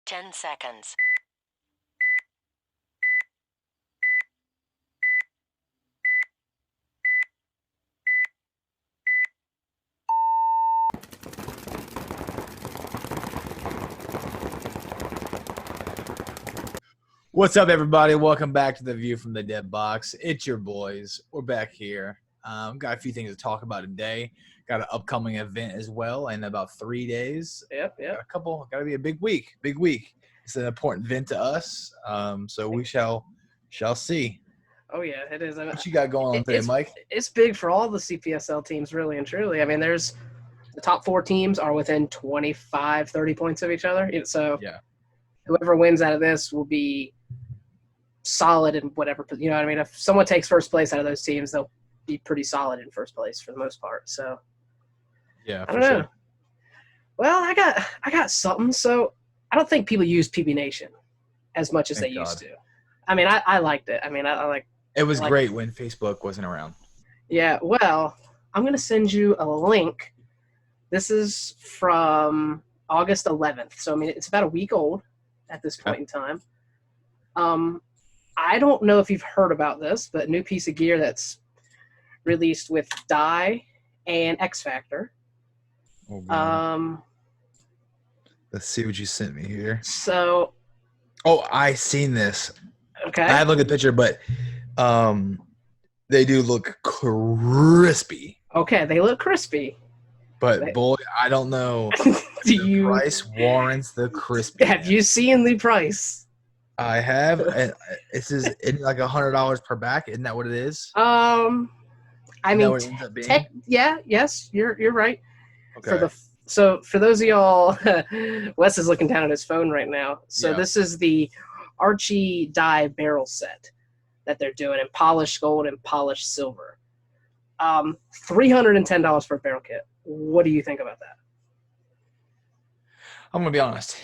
10 seconds. What's up, everybody? Welcome back to the View from the Dead Box. It's your boys. We're back here. Got a few things to talk about today. Got an upcoming event as well in about 3 days. Yep. Got to be a big week. Big week. It's an important event to us. So we shall see. Oh yeah, it is. What you got going on today, Mike? It's big for all the CPSL teams, really and truly. I mean, there's the top 4 teams are within 25, 30 points of each other. So Yeah. whoever wins out of this will be solid in whatever. You know what I mean? If someone takes first place out of those teams, they'll be pretty solid in first place for the most part. So Yeah, I don't know. Well, I got something. So I don't think people use PB Nation as much as Thank they used God. to. I mean, I liked it. I mean, I like. It was like great when Facebook wasn't around. Yeah, well, I'm going to send you a link. This is from August 11th. So, I mean, it's about a week old at this point in time. I don't know if you've heard about this, but a new piece of gear that's released with Dye and X Factor. Let's see what you sent me here. So, I seen this. okay. I haven't looked at the picture, but they do look crispy. Okay, they look crispy. But boy, I don't know. Do Price warrants the crispy. have you seen the price? I have. This is like $100 per back. Isn't that what it is? I Isn't that mean, what it ends up being? yes, you're right. Okay. So for those of y'all, Wes is looking down at his phone right now. So Yeah. This is the Archie Dye barrel set that they're doing in polished gold and polished silver. $310 for a barrel kit. What do you think about that? I'm gonna be honest.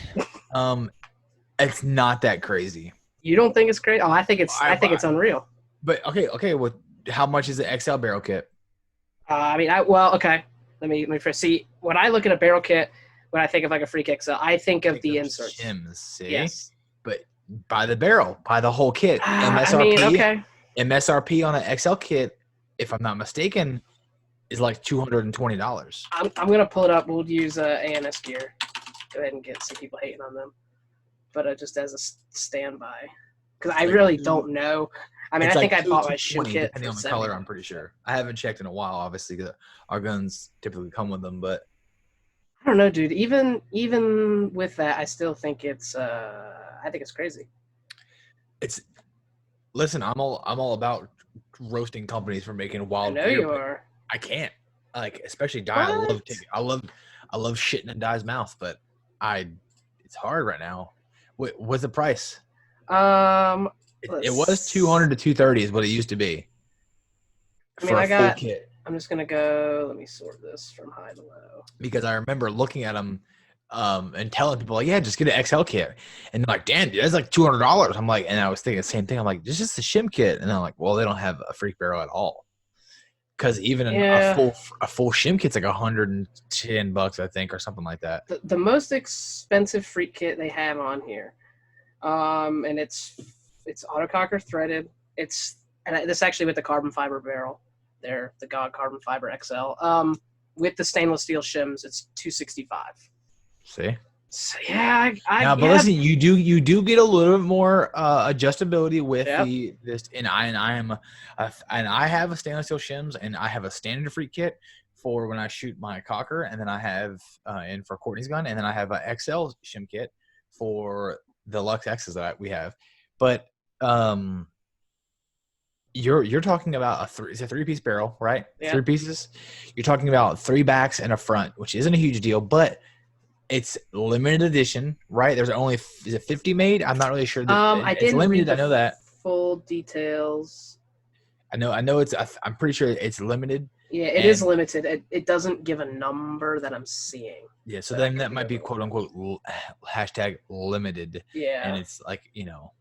It's not that crazy. You don't think it's great? Oh, I think it's it's unreal. But okay. Well, how much is the XL barrel kit? Okay. Let me first see. When I look at a barrel kit, when I think of like a Freak XL, I think of the inserts. Shims, see? Yes. But buy the barrel, buy the whole kit. MSRP. I mean, okay. MSRP on an XL kit, if I'm not mistaken, is like $220. I'm gonna pull it up. We'll use ANS gear. Go ahead and get some people hating on them, but just as a standby, because I really don't know. I mean, I think I bought my shim kit depending on the color. I'm pretty sure. I haven't checked in a while, obviously, because our guns typically come with them. But I don't know, dude. Even with that, I still think it's. I think it's crazy. Listen, I'm all about roasting companies for making wild. I know you are. I can't, especially Dye. I love shitting in Dye's mouth, but it's hard right now. What's the price? It was $200 to $230 is what it used to be. I mean, full kit. I'm just gonna go. Let me sort this from high to low. Because I remember looking at them and telling people, like, yeah, just get an XL kit, and they're like, damn, dude, that's like $200. I'm like, and I was thinking the same thing. I'm like, this is just a shim kit, and I'm like, well, they don't have a Freak barrel at all. Because even a full shim kit's like $110, I think, or something like that. The most expensive Freak kit they have on here, and it's autococker threaded. It's this actually with the carbon fiber barrel. They're the God Carbon Fiber XL. With the stainless steel shims, it's $265. See. So, yeah, but listen, you do get a little bit more adjustability with this, and I have a stainless steel shims, and I have a standard Freak kit for when I shoot my cocker, and then I have and for Courtney's gun, and then I have an XL shim kit for the Lux X's that we have, but you're talking about it's a 3-piece barrel, right? Yeah. 3 pieces. You're talking about 3 backs and a front, which isn't a huge deal, but it's limited edition, right? There's only is it 50 made? I'm not really sure. It's limited. I know that. Full details. I know it's. I'm pretty sure it's limited. Yeah, it is limited. It doesn't give a number that I'm seeing. Yeah, so then that might be quote unquote #limited. Yeah, and it's like,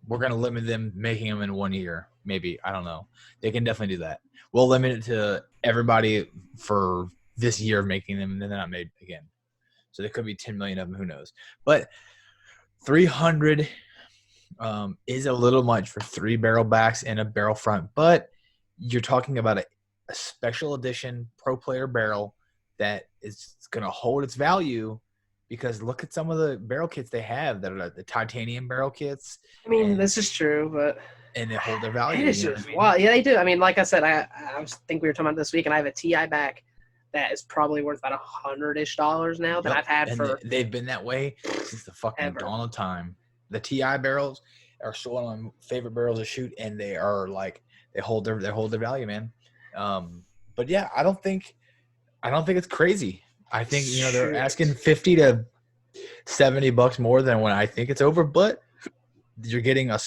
we're gonna limit them making them in 1 year, maybe. I don't know. They can definitely do that. We'll limit it to everybody for this year of making them, and then they're not made again. So there could be 10 million of them. Who knows? But 300 is a little much for 3 barrel backs and a barrel front, but you're talking about a special edition pro player barrel that is going to hold its value, because look at some of the barrel kits they have that are the titanium barrel kits. I mean, this is true, but and they hold their value. It is just, well, yeah, they do. I mean, like I said, I think we were talking about this week, and I have a TI back that is probably worth about $100-ish now that I've had for. They've been that way since the fucking dawn of time. The TI barrels are still one of my favorite barrels to shoot, and they are like they hold their value, man. But yeah, I don't think it's crazy. I think they're asking $50 to $70 more than when I think it's over, but you're getting an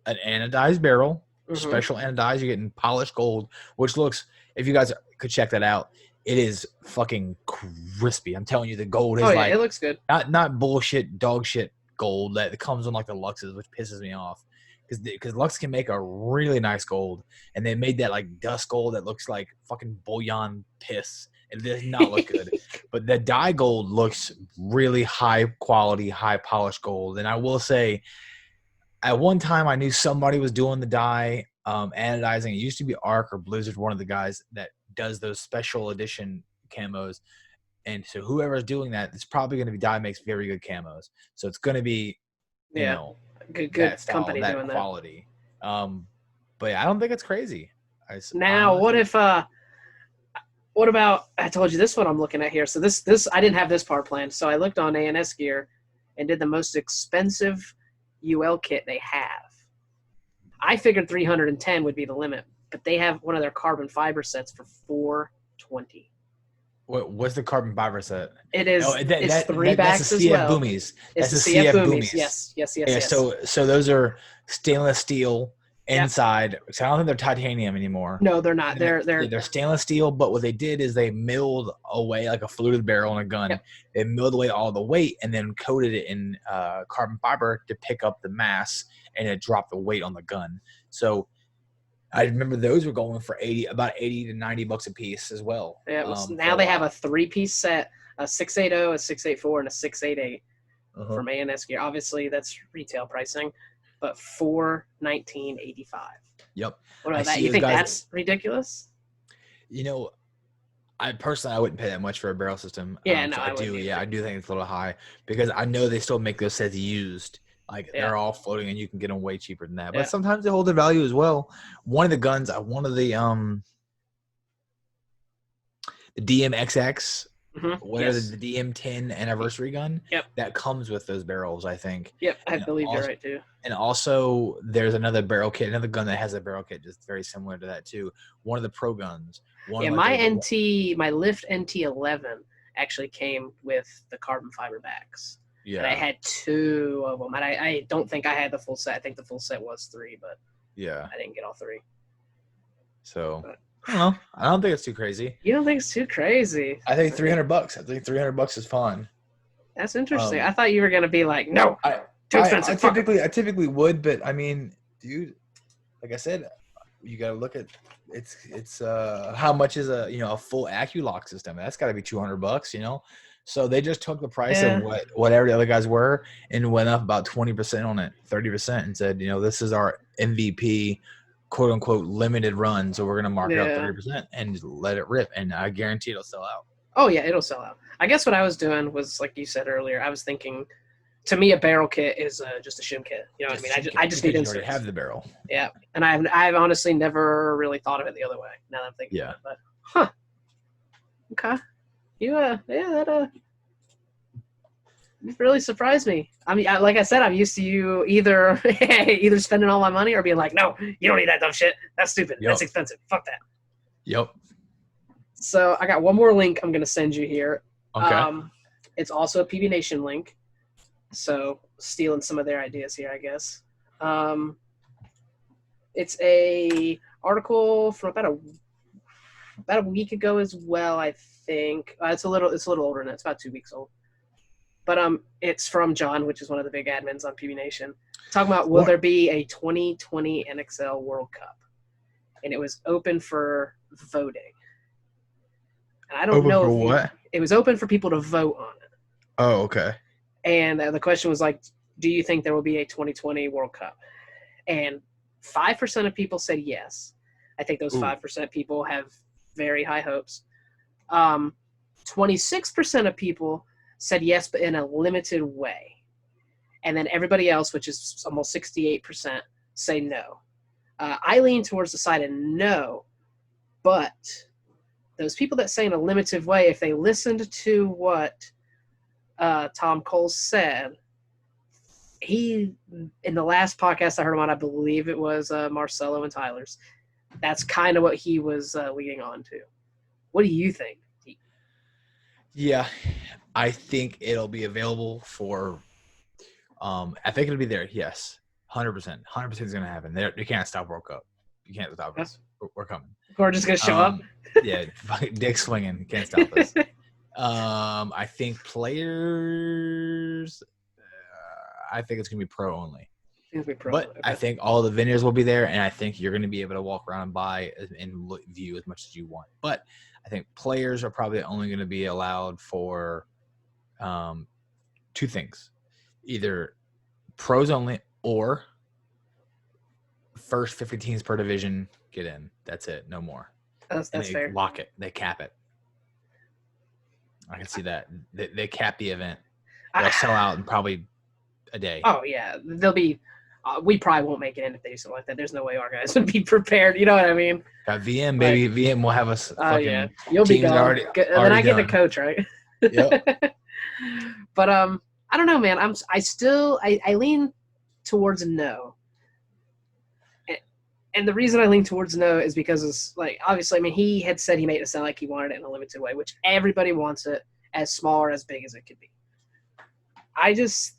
anodized barrel, special anodized. You're getting polished gold, which looks, if you guys could check that out, it is fucking crispy. I'm telling you, the gold is it looks good. Not bullshit dog shit gold that comes on like the Luxes, which pisses me off. Because Lux can make a really nice gold, and they made that like dust gold that looks like fucking bouillon piss. It does not look good. But the dye gold looks really high quality, high polished gold. And I will say, at one time I knew somebody was doing the dye anodizing. It used to be Arc or Blizzard, one of the guys that does those special edition camos. And so whoever's doing that, it's probably going to be dye makes very good camos. So it's going to be, good style, company that doing quality. But I don't think it's crazy. What about, I told you this one I'm looking at here. So this I didn't have this part planned. So I looked on ANS Gear and did the most expensive UL kit they have. I figured 310 would be the limit, but they have one of their carbon fiber sets for $420. What's the carbon fiber set? It is. It's 3 backs as well. Boomies. It's the CF Boomies. Yes. So those are stainless steel inside. Yep. So I don't think they're titanium anymore. No, they're not. They're stainless steel. But what they did is they milled away like a fluted barrel in a gun. Yep. They milled away all the weight and then coated it in carbon fiber to pick up the mass, and it dropped the weight on the gun. So I remember those were going for about $80 to $90 a piece as well. Yeah. Now they have a 3-piece set: a 680, a 684, and a 688 from ANS Gear. Obviously, that's retail pricing, but $419.85. Yep. What about that? You think that's ridiculous? I personally wouldn't pay that much for a barrel system. Yeah, I do. Yeah, I do think it's a little high, because I know they still make those sets used. Like they're all floating, and you can get them way cheaper than that. But sometimes they hold their value as well. One of the guns, the DMXX, whatever the DM10 anniversary gun, that comes with those barrels, I think. Yep, I believe you're right too. And also, there's another barrel kit, another gun that has a barrel kit, just very similar to that too. One of the pro guns. My Lift NT11 actually came with the carbon fiber backs. Yeah, and I had 2 of them, and I don't think I had the full set. I think the full set was 3, but I didn't get all 3. So I don't know. I don't think it's too crazy. You don't think it's too crazy? I think $300. I think $300 is fine. That's interesting. I thought you were gonna be like, no, too expensive. I typically would, but I mean, dude, like I said, you gotta look at it's how much is a full AccuLock system? That's got to be $200. So they just took the price of whatever the other guys were and went up about 20% on it, 30%, and said, this is our MVP, quote unquote, limited run. So we're going to mark it up 30% and let it rip. And I guarantee it'll sell out. Oh yeah, it'll sell out. I guess what I was doing was, like you said earlier, I was thinking, to me, a barrel kit is just a shim kit. You know what I mean? I just need inserts. You already have the barrel. Yeah. And I've honestly never really thought of it the other way, now that I'm thinking about it. But, okay. You really surprised me. I mean, like I said, I'm used to you either spending all my money or being like, no, you don't need that dumb shit. That's stupid. That's expensive. Fuck that. Yep. So I got one more link I'm going to send you here. Okay. It's also a PB Nation link. So stealing some of their ideas here, I guess. It's a article from about a week ago as well, I think. It's a little older than that. It's about 2 weeks old. But it's from John, which is one of the big admins on PB Nation, talking about will there be a 2020 NXL World Cup, and it was open for voting. And I don't know what? It was open for people to vote on it. Oh, okay. And the question was like, do you think there will be a 2020 World Cup? And 5% of people said yes. I think those 5% people have very high hopes. 26% of people said yes, but in a limited way. And then everybody else, which is almost 68%, say no. I lean towards the side of no, but those people that say in a limited way, if they listened to what Tom Cole said, in the last podcast I heard him on, I believe it was Marcelo and Tyler's, that's kind of what he was leading on to. What do you think? Yeah, I think it'll be available for I think it'll be there, yes. 100%. 100% is going to happen. You can't stop World Cup. You can't stop us. We're coming. We're just going to show up? Yeah, dick swinging. Can't stop us. I think players, I think it's going to be pro only. But okay. I think all the vendors will be there, and I think you're going to be able to walk around and buy and view as much as you want. But I think players are probably only going to be allowed for two things. Either pros only or first 50 teams per division get in. That's it. No more. That's fair. Lock it. They cap it. I can see that. They cap the event. They'll sell out in probably a day. Oh, yeah. They'll be we probably won't make it in if they do something like that. There's no way our guys would be prepared. You know what I mean? Got VM, baby. VM will have us. Oh, yeah. You'll be gone. Already then I get to coach, right? Yep. But I don't know, man. I lean towards no. And the reason I lean towards no is because it's like, obviously, I mean, he had said he made it sound like he wanted it in a limited way, which everybody wants it as small or as big as it could be. I just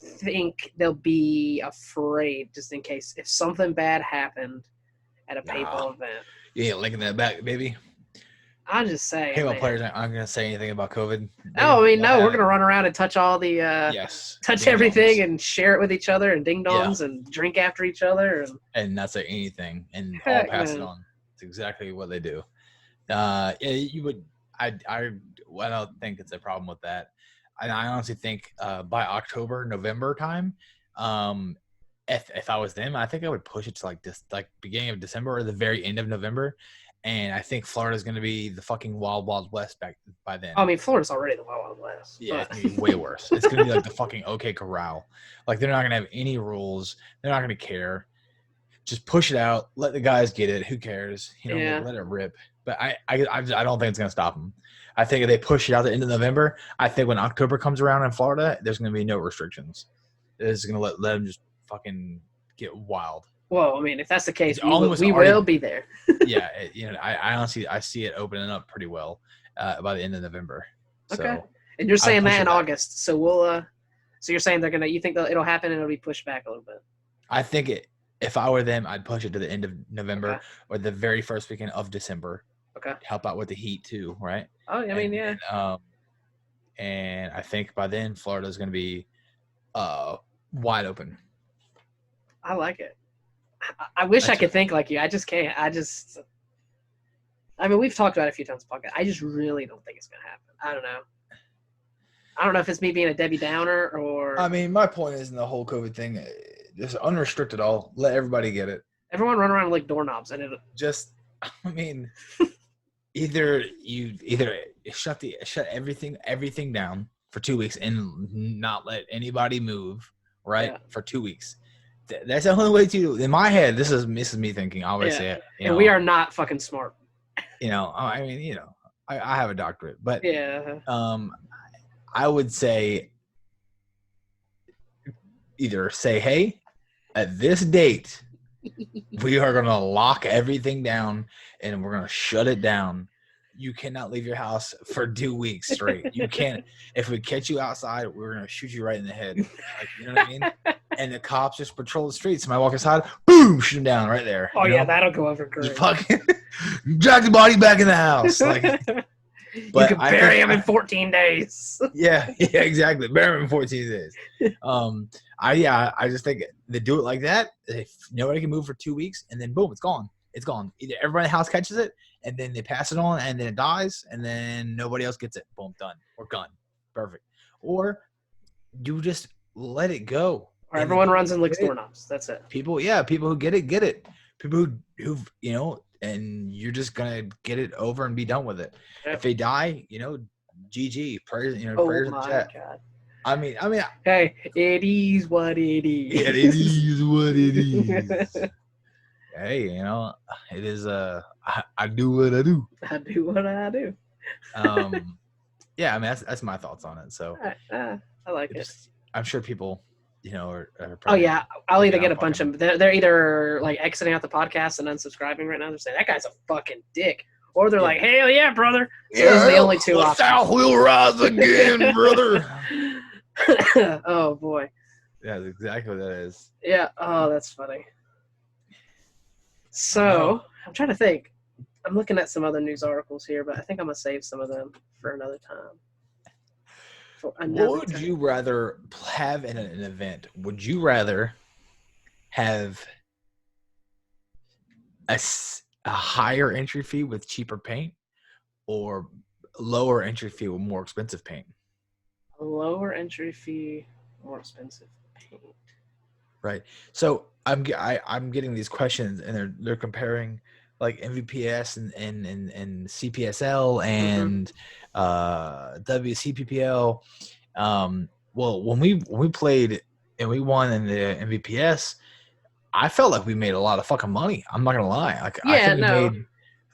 think they'll be afraid just in case if something bad happened at a paintball event. You ain't licking that back, baby. I'm just saying. Paintball players aren't going to say anything about COVID. No, I mean, no, we're going to run around and touch all the touch everything and share it with each other and ding-dongs and drink after each other. And not say anything and all pass it on. It's exactly what they do. You would – I don't think it's a problem with that. And I honestly think by October, November time, if I was them, I think I would push it to like beginning of December or the very end of November. And I think Florida's going to be the fucking Wild Wild West by then. I mean, Florida's already the Wild Wild West. Yeah, it's going to be way worse. It's going to be like the fucking OK Corral. Like, they're not going to have any rules. They're not going to care. Just push it out. Let the guys get it. Who cares? Let it rip. But I don't think it's going to stop them. I think if they push it out the end of November, I think when October comes around in Florida, there's going to be no restrictions. It's going to let them just fucking get wild. Well, I mean, if that's the case, we will be there. Yeah, I honestly see it opening up pretty well by the end of November. Okay, so and you're saying that in August, so we'll. So you're saying you think it'll happen and it'll be pushed back a little bit? I think if I were them, I'd push it to the end of November or the very first weekend of December. Okay. Help out with the heat too, right? Oh, I mean, yeah. And I think by then Florida's going to be wide open. I like it. I wish I could think like you. I just can't. I mean, we've talked about it a few times on the podcast. I just really don't think it's going to happen. I don't know. I don't know if it's me being a Debbie Downer or. I mean, my point is in the whole COVID thing, just unrestricted all. Let everybody get it. Everyone run around like doorknobs, and I mean, either shut everything down for 2 weeks and not let anybody move, right? For 2 weeks. That's the only way to. In my head, this is me thinking. I always say it. And we are not fucking smart. I mean, I have a doctorate, but yeah. I would say either say, hey, at this date, we are going to lock everything down and we're going to shut it down. You cannot leave your house for 2 weeks straight. You can't. If we catch you outside, we're going to shoot you right in the head. Like, you know what I mean? And the cops just patrol the streets. Somebody walk outside, boom, shoot him down right there. Oh, yeah, that'll go over great. Just fucking drag the body back in the house. Like, but you can bury him in 14 days. Yeah, exactly. Bury him in 14 days. I just think they do it like that. If nobody can move for 2 weeks, and then boom, it's gone. It's gone. Either everybody in the house catches it, and then they pass it on, and then it dies, and then nobody else gets it. Boom, done. We're done. Perfect. Or you just let it go. Or And everyone runs and licks doorknobs. That's it. People who get it, get it. People who and you're just gonna get it over and be done with it. Yep. If they die, GG. Prayers, Oh prayers in my chat. God. I mean, hey, it is what it is. Yeah, it is what it is. Hey, it is. I do what I do. I do what I do. Yeah, I mean that's my thoughts on it. So I like it. I'm sure people, are oh yeah, I'll either get a bunch of. They're either like exiting out the podcast and unsubscribing right now. They're saying that guy's a fucking dick, or they're like, hell yeah, brother. So those are the only two options. South will rise again, brother. Oh boy. Yeah, that's exactly what that is. Yeah. Oh, that's funny. So I'm trying to think. I'm looking at some other news articles here, but I think I'm gonna save some of them for another time. What would you rather have in an event? Would you rather have a higher entry fee with cheaper paint, or lower entry fee with more expensive paint? A lower entry fee, more expensive paint. Right. So I'm getting these questions, and they're comparing like MVPS and CPSL and WCPPL. Well, when we played and we won in the MVPS, I felt like we made a lot of fucking money. I'm not gonna lie. Like I think we made,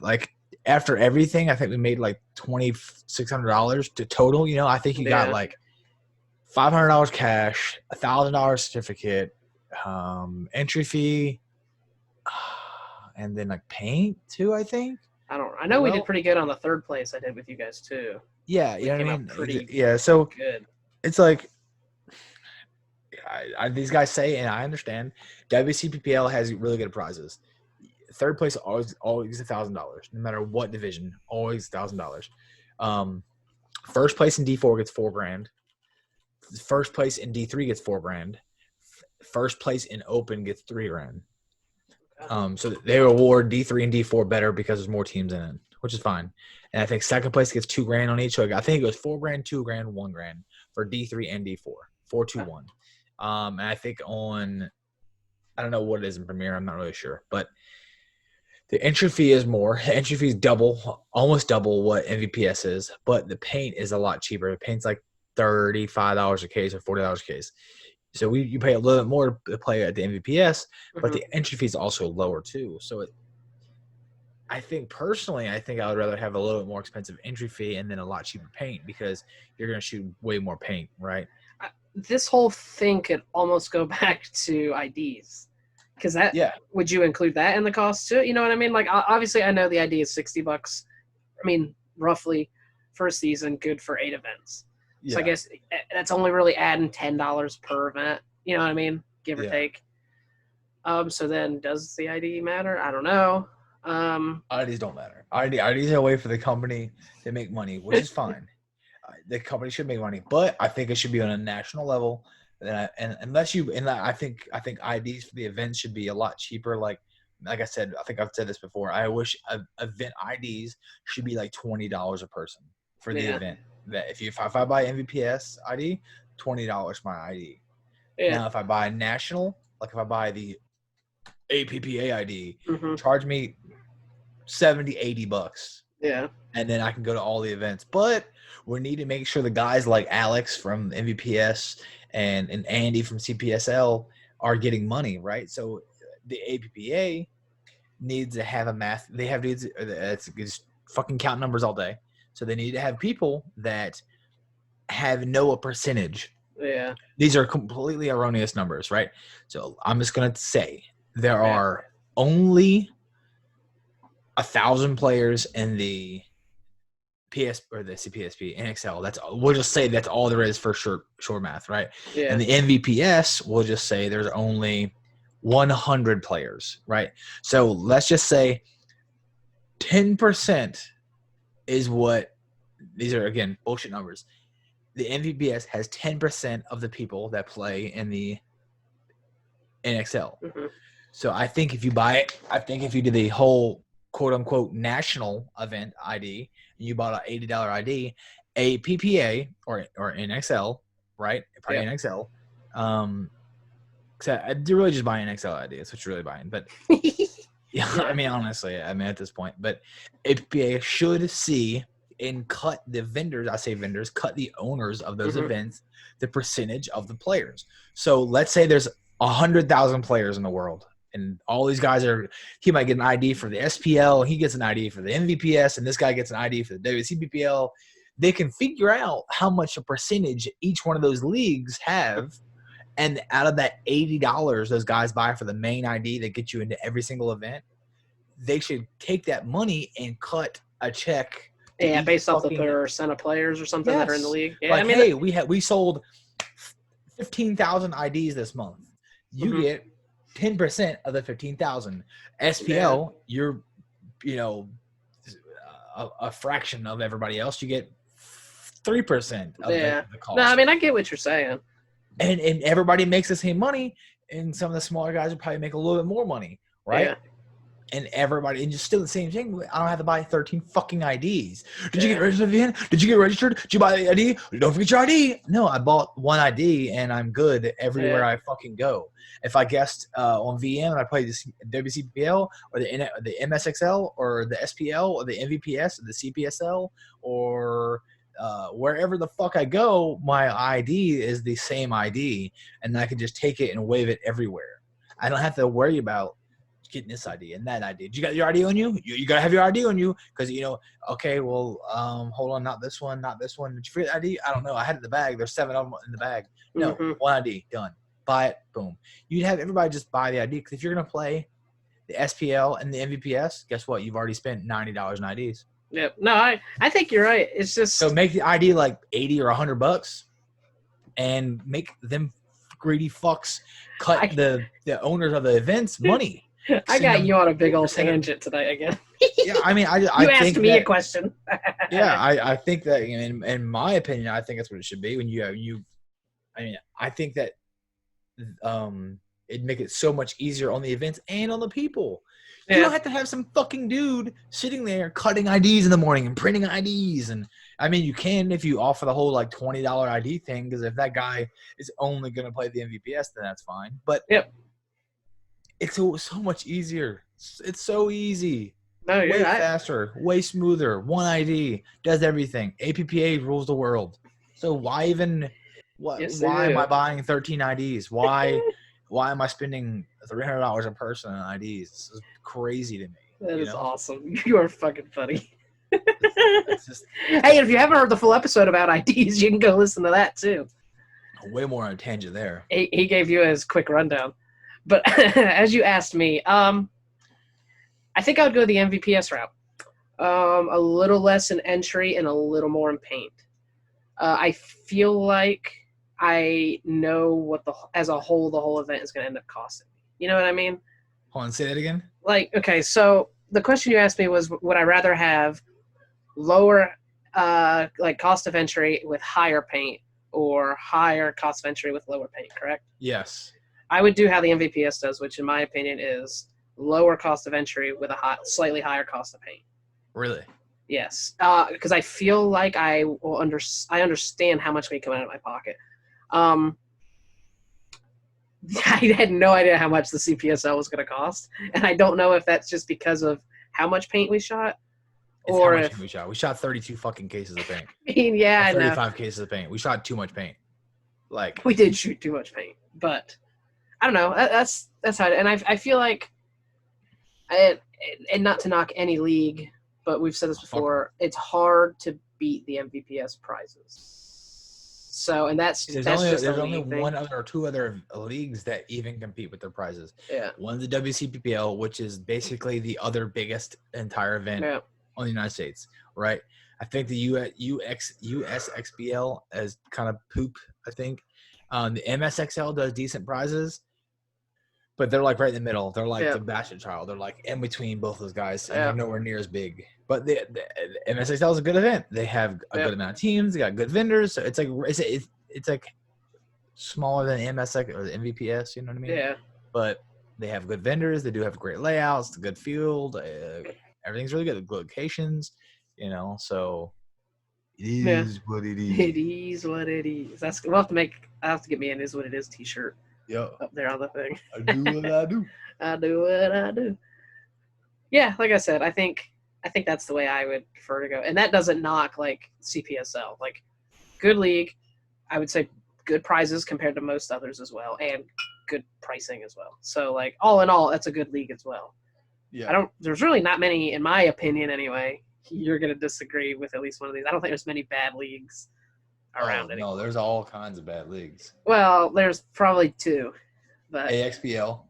like, after everything, I think we made like $2,600 to total. I think you got like $500 cash, $1,000 certificate, entry fee, and then like paint too. I think. I know we did pretty good on the third place I did with you guys too. Yeah, you know what I mean. Pretty so good. It's like these guys say, and I understand. WCPPL has really good prizes. Third place always $1,000, no matter what division, always $1,000. First place in D4 gets $4,000. First place in D3 gets $4,000. First place in Open gets $3,000. So they reward D3 and D4 better because there's more teams in it, which is fine. And I think second place gets $2,000 on each. So I think it goes $4,000, $2,000, $1,000 for D3 and D4. 4, 2, 1. And I think I don't know what it is in Premier. I'm not really sure, but the entry fee is more. The entry fee is almost double what MVPS is, but the paint is a lot cheaper. The paint's like $35 a case or $40 a case. So you pay a little bit more to play at the MVPS, but the entry fee is also lower too. So I think personally, I would rather have a little bit more expensive entry fee and then a lot cheaper paint, because you're going to shoot way more paint, right? This whole thing could almost go back to IDs, because would you include that in the cost too? You know what I mean? Like, obviously, I know the ID is $60. I mean, roughly for a season, good for 8 events. Yeah. So I guess that's only really adding $10 per event. You know what I mean? Give or take. So then, does the ID matter? I don't know. IDs don't matter. IDs are a way for the company to make money, which is fine. The company should make money, but I think it should be on a national level. I think IDs for the events should be a lot cheaper. Like I said, I think I've said this before. I wish event IDs should be like $20 a person for the event. That if I buy MVPS ID, $20 my ID. Yeah. Now if I buy national, like if I buy the APPA ID, charge me $70-$80. Yeah. And then I can go to all the events. But we need to make sure the guys like Alex from MVPS and Andy from CPSL are getting money, right? So the APPA needs to have it's fucking count numbers all day. So they need to have people that have a percentage. Yeah. These are completely erroneous numbers, right? So I'm just going to say there are only 1,000 players in the PS or the CPSP NXL. We'll just say that's all there is for short math, right? Yeah. And the MVPS, we'll just say there's only 100 players, right? So let's just say 10% is what these are, again, bullshit numbers. The MVPS has 10% of the people that play in the NXL. So I think if you do the whole quote unquote national event ID, and you bought an $80 ID, a PPA or NXL, right? Probably NXL Cause you're really just buying NXL ID. That's what you're really buying. But yeah, I mean, honestly, at this point, but APPA should see and cut the vendors. I say vendors, cut the owners of those events, the percentage of the players. So let's say there's 100,000 players in the world, and all these guys he might get an ID for the SPL, he gets an ID for the MVPS, and this guy gets an ID for the WCPPL. They can figure out how much a percentage each one of those leagues have. And out of that $80 those guys buy for the main ID that gets you into every single event, they should take that money and cut a check. Yeah, based off the percent of players or something that are in the league. Yeah, like, I mean, hey, we sold 15,000 IDs this month. You get 10% of the 15,000. SPL, you're, a fraction of everybody else. You get 3% of the cost. No, I mean, I get what you're saying. And everybody makes the same money, and some of the smaller guys will probably make a little bit more money, right? Yeah. And everybody, and just still the same thing. I don't have to buy 13 fucking IDs. Did you get registered again? Did you get registered? Did you buy the ID? Don't forget your ID. No, I bought one ID, and I'm good everywhere I fucking go. If I guessed on VM and I played the WCPL or the MSXL or the SPL or the MVPS or the CPSL or wherever the fuck I go, my ID is the same ID, and I can just take it and wave it everywhere. I don't have to worry about getting this ID and that ID. Did you got your ID on you? You got to have your ID on you because, okay, well, hold on, not this one. Did you forget ID? I don't know. I had it in the bag. There's 7 of them in the bag. No, one ID, done. Buy it, boom. You'd have everybody just buy the ID because if you're going to play the SPL and the MVPS, guess what? You've already spent $90 in IDs. Yeah, no, I think you're right. It's just so make the ID like $80 or $100, and make them greedy fucks cut the owners of the events money. I got you on a big old tangent tonight again. Yeah, I mean, I you think asked me a question. Yeah, I think that in my opinion, I think that's what it should be. When I think that it'd make it so much easier on the events and on the people. You don't have to have some fucking dude sitting there cutting IDs in the morning and printing IDs. And I mean, you can if you offer the whole like $20 ID thing, because if that guy is only going to play the MVPS, then that's fine. But it's so much easier. It's so easy. No, way faster, way smoother. One ID does everything. APPA rules the world. So why even? Why am I buying 13 IDs? Why am I spending $300 a person on IDs? This is crazy to me. That is awesome. You are fucking funny. It's just, hey, if you haven't heard the full episode about IDs, you can go listen to that too. Way more on a tangent there. He gave you his quick rundown. But as you asked me, I think I would go the MVPS route. A little less in entry and a little more in paint. I feel like I know what as a whole the whole event is going to end up costing me. You know what I mean? Hold on, say that again. Like, okay, so the question you asked me was, would I rather have lower cost of entry with higher paint or higher cost of entry with lower paint, correct? Yes. I would do how the MVPS does, which in my opinion is lower cost of entry with a slightly higher cost of paint. Really? Yes, because I feel like I understand how much may come out of my pocket. I had no idea how much the CPSL was going to cost, and I don't know if that's just because of how much paint we shot, or how much we shot. We shot 32 fucking cases of paint. I mean, yeah, I know. 35 cases of paint. We shot too much paint. Like we did shoot too much paint, but I don't know. That's how. And I feel like, and not to knock any league, but we've said this before. It's hard to beat the MVPS prizes. So, and there's only one other or two other leagues that even compete with their prizes. Yeah. One's the WCPPL, which is basically the other biggest entire event on the United States, right? I think the USXBL is kind of poop, I think. The MSXL does decent prizes, but they're like right in the middle. They're like the Basket Child. They're like in between both those guys, and they're nowhere near as big. But the MSXL is a good event. They have a good amount of teams. They got good vendors. So it's like smaller than MSX or the MVPS. You know what I mean? Yeah. But they have good vendors. They do have great layouts. Good field. Everything's really good. Good locations. So It is what it is. It is what it is. I have to get me an "Is What It Is" T-shirt. Yep. Up there on the thing. I do what I do. I do what I do. Yeah, like I said, I think that's the way I would prefer to go, and that doesn't knock like CPSL. Like, good league, I would say good prizes compared to most others as well, and good pricing as well. So like all in all, that's a good league as well. Yeah. There's really not many, in my opinion anyway. You're gonna disagree with at least one of these. I don't think there's many bad leagues around anymore. No, there's all kinds of bad leagues. Well, there's probably two, but AXPL.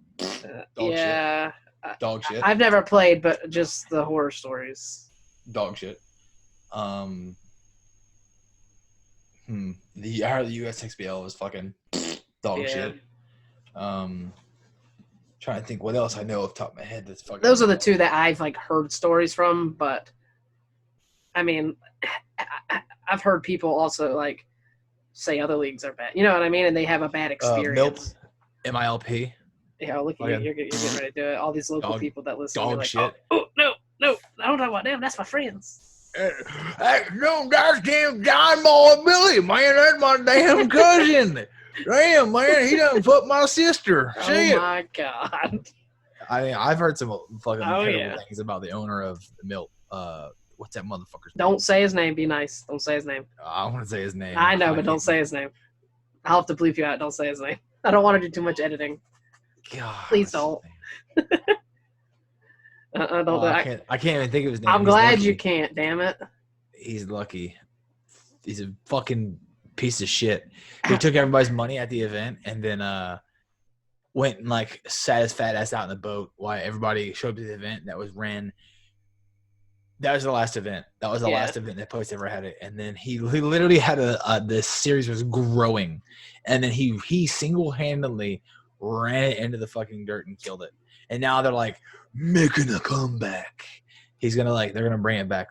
yeah, Dog shit. I've never played, but just the horror stories. Dog shit. The USXBL was fucking dog shit. Trying to think what else I know off the top of my head that's fucking. Those are the two that I've like heard stories from, but I mean, I've heard people also like say other leagues are bad. You know what I mean? And they have a bad experience. MILP. Yeah, look at you. You're getting ready to do it. All these local people that listen. Dog like, shit. Oh, no, I don't talk about them. That's my friends. No, that's damn John Boy Billy, man. That's my damn cousin. Damn, man, he done fucked my sister. Oh my god. I mean, I've heard some fucking terrible things about the owner of the Milk. What's that motherfucker's name? Don't say his name. Be nice. Don't say his name. I want to say his name. I know, but don't say his name. I'll have to bleep you out. Don't say his name. I don't want to do too much editing. God, please don't. I can't even think of his name. I'm glad you can't. Damn it. He's lucky. He's a fucking piece of shit. He took everybody's money at the event and then went and like sat his fat ass out in the boat while everybody showed up to the event that was ran. That was the last event. That was the last event that Post ever had it. And then he literally had this series was growing, and then he single-handedly ran it into the fucking dirt and killed it. And now they're like making a comeback. They're gonna bring it back.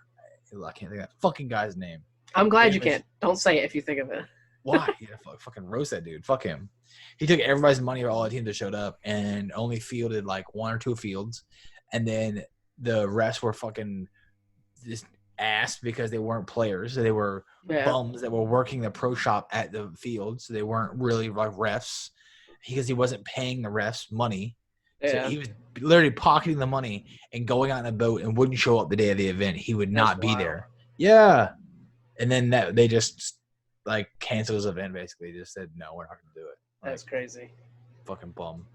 I can't think of that fucking guy's name. I'm glad you can't. Don't say it if you think of it. Why? Yeah, fucking roast that dude. Fuck him. He took everybody's money for all the teams that showed up and only fielded like one or two fields, and then the rest were fucking just ass because they weren't players. They were bums that were working the pro shop at the field, so they weren't really like refs because he wasn't paying the refs money. Yeah. So he was literally pocketing the money and going on a boat and wouldn't show up the day of the event. He would not be there. Yeah. And then they just like canceled his event basically. Just said, no, we're not going to do it. That's crazy. Fucking bum.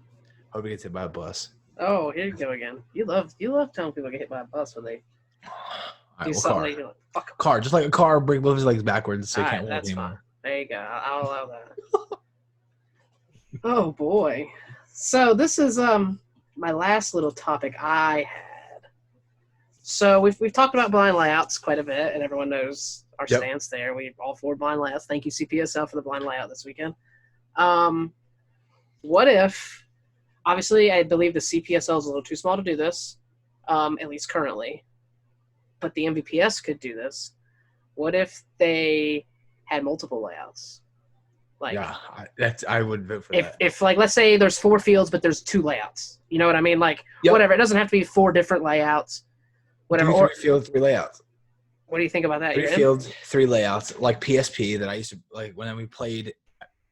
Hope he gets hit by a bus. Oh, here you go again. You love telling people get hit by a bus when they do something. Car. Like, fuck a car. Just like a car, bring both his legs backwards so he can't walk anymore. Fine. There you go. I'll allow that. Oh, boy. So this is my last little topic I had. So we've talked about blind layouts quite a bit, and everyone knows our stance there. We all 4 blind layouts. Thank you, CPSL, for the blind layout this weekend. What if, obviously, I believe the CPSL is a little too small to do this, at least currently, but the MVPS could do this. What if they had multiple layouts? Like, yeah, I would vote for that. If like, let's say there's 4 fields, but there's 2 layouts. You know what I mean? Like, whatever. It doesn't have to be 4 different layouts. Whatever. 3 fields, 3 layouts. What do you think about that? 3 fields, 3 layouts. Like PSP that I used to like when we played.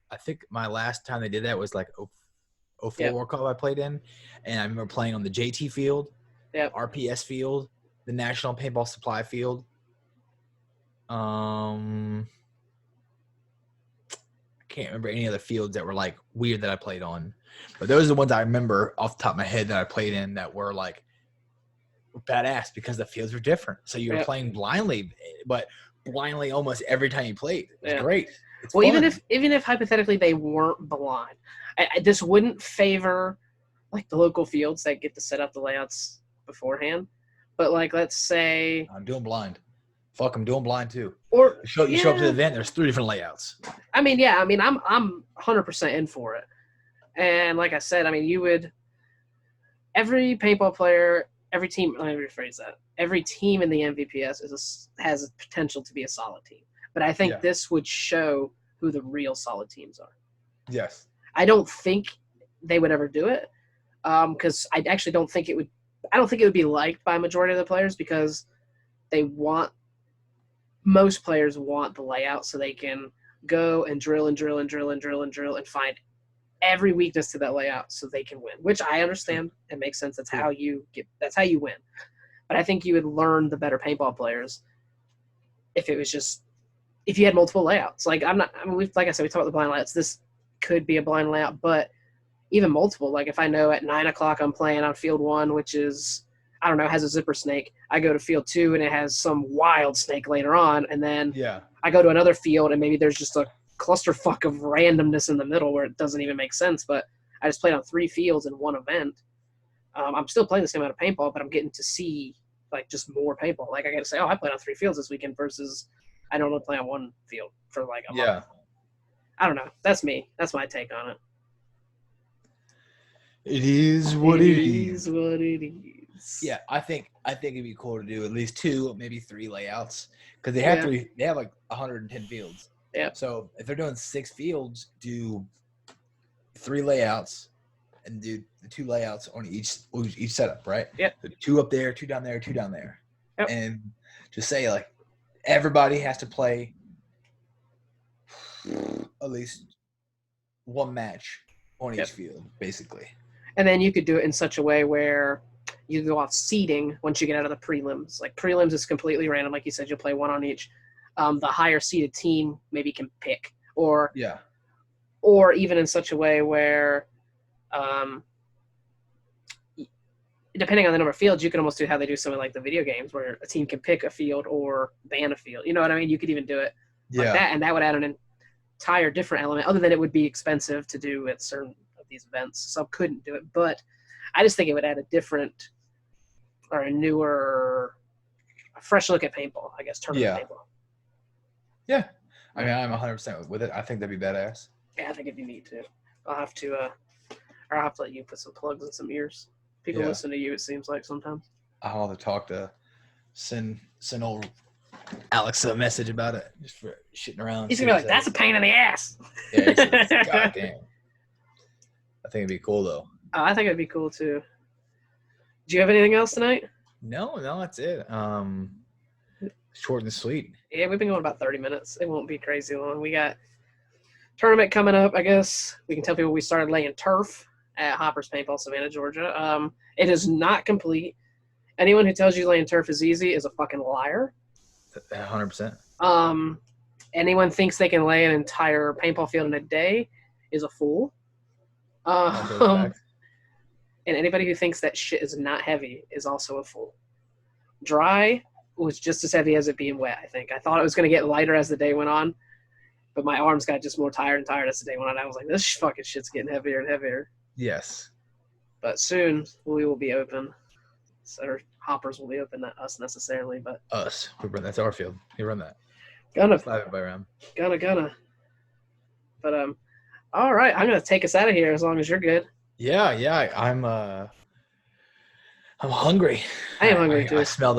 I think my last time they did that was like 04 World Cup I played in, and I remember playing on the JT field, RPS field, the National Paintball Supply field. Can't remember any other fields that were like weird that I played on, but those are the ones I remember off the top of my head that I played in that were like badass because the fields were different. So you were playing blindly, but blindly almost every time you played. It's great. It's fun. even if hypothetically they weren't blind, this wouldn't favor like the local fields that get to set up the layouts beforehand. But like, let's say I'm doing blind. Fuck, I'm doing blind too. Or you show up to the event. There's 3 different layouts. I'm 100% in for it. And like I said, I mean, you would every paintball player, every team. Let me rephrase that. Every team in the MVPS has a potential to be a solid team. But I think this would show who the real solid teams are. Yes. I don't think they would ever do it because I actually don't think it would. I don't think it would be liked by a majority of the players because they want most players want the layout so they can go and drill and find every weakness to that layout so they can win, which I understand. It makes sense. That's how you win. But I think you would learn the better paintball players if you had multiple layouts. Like like I said, we talked about the blind layouts. This could be a blind layout, but even multiple. Like if I know at 9:00 I'm playing on field 1, which is, I don't know, has a zipper snake. I go to field 2 and it has some wild snake later on, and then I go to another field and maybe there's just a clusterfuck of randomness in the middle where it doesn't even make sense. But I just played on 3 fields in one event. I'm still playing the same amount of paintball, but I'm getting to see like just more paintball. Like I got to say, I played on 3 fields this weekend versus I normally play on 1 field for like a month. I don't know. That's me. That's my take on it. It is what it is. What it is. Yeah, I think it'd be cool to do at least 2, maybe 3 layouts, because they have they have like 110 fields. Yeah. So if they're doing 6 fields, do 3 layouts, and do the 2 layouts on each setup, right? Yeah. So 2 up there, 2 down there, 2 down there, yep. And just say like everybody has to play at least 1 match on each field, basically. And then you could do it in such a way where you go off seeding once you get out of the prelims. Like prelims is completely random. Like you said, you'll play 1 on each. The higher seeded team maybe can pick, or even in such a way where, depending on the number of fields, you can almost do how they do something like the video games, where a team can pick a field or ban a field. You know what I mean? You could even do it like that, and that would add an entire different element. Other than it would be expensive to do at certain of these events, so couldn't do it. But I just think it would add a different or a newer, a fresh look at paintball. I guess tournament paintball. Yeah, I mean, I'm 100% with it. I think that'd be badass. Yeah, I think it'd be neat too. I'll have to let you put some plugs in some ears. People listen to you, it seems like sometimes. I'll have to talk to send old Alex a message about it, just for shitting around. He's gonna be like, "That's a pain in the ass." Yeah, it's goddamn. I think it'd be cool though. I think it'd be cool too. Do you have anything else tonight? No, that's it. Short and sweet. Yeah, we've been going about 30 minutes. It won't be crazy long. We got tournament coming up. I guess we can tell people we started laying turf at Hopper's Paintball, Savannah, Georgia. It is not complete. Anyone who tells you laying turf is easy is a fucking liar. 100%. Anyone thinks they can lay an entire paintball field in a day is a fool. And anybody who thinks that shit is not heavy is also a fool. Dry was just as heavy as it being wet, I think. I thought it was going to get lighter as the day went on, but my arms got just more tired and tired as the day went on. I was like, this fucking shit's getting heavier and heavier. Yes. But soon we will be open. So Hoppers will be open, not us necessarily, but us. That's our field. You run that. Gonna. But all right, I'm gonna take us out of here as long as you're good. Yeah. I'm hungry. I am hungry too. I smell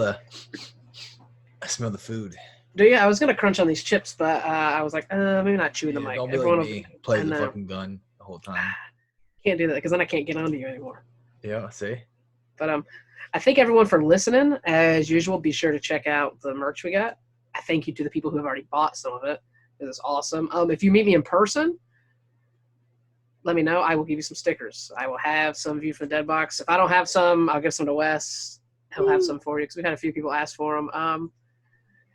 the food. Do you? I was gonna crunch on these chips, but I was like, maybe not chewing the mic. Don't be like me. Play the fucking gun the whole time. Can't do that because then I can't get onto you anymore. Yeah, see. But I thank everyone for listening. As usual, be sure to check out the merch we got. I thank you to the people who have already bought some of it. It is awesome. If you meet me in person, let me know. I will give you some stickers. I will have some View from the Dead Box. If I don't have some, I'll give some to Wes. He'll have some for you because we've had a few people ask for them.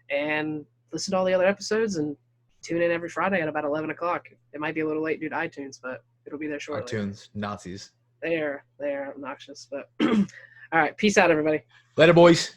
And listen to all the other episodes and tune in every Friday at about 11 o'clock. It might be a little late due to iTunes, but it'll be there shortly. iTunes, Nazis. They're obnoxious. But all right, peace out, everybody. Later, boys.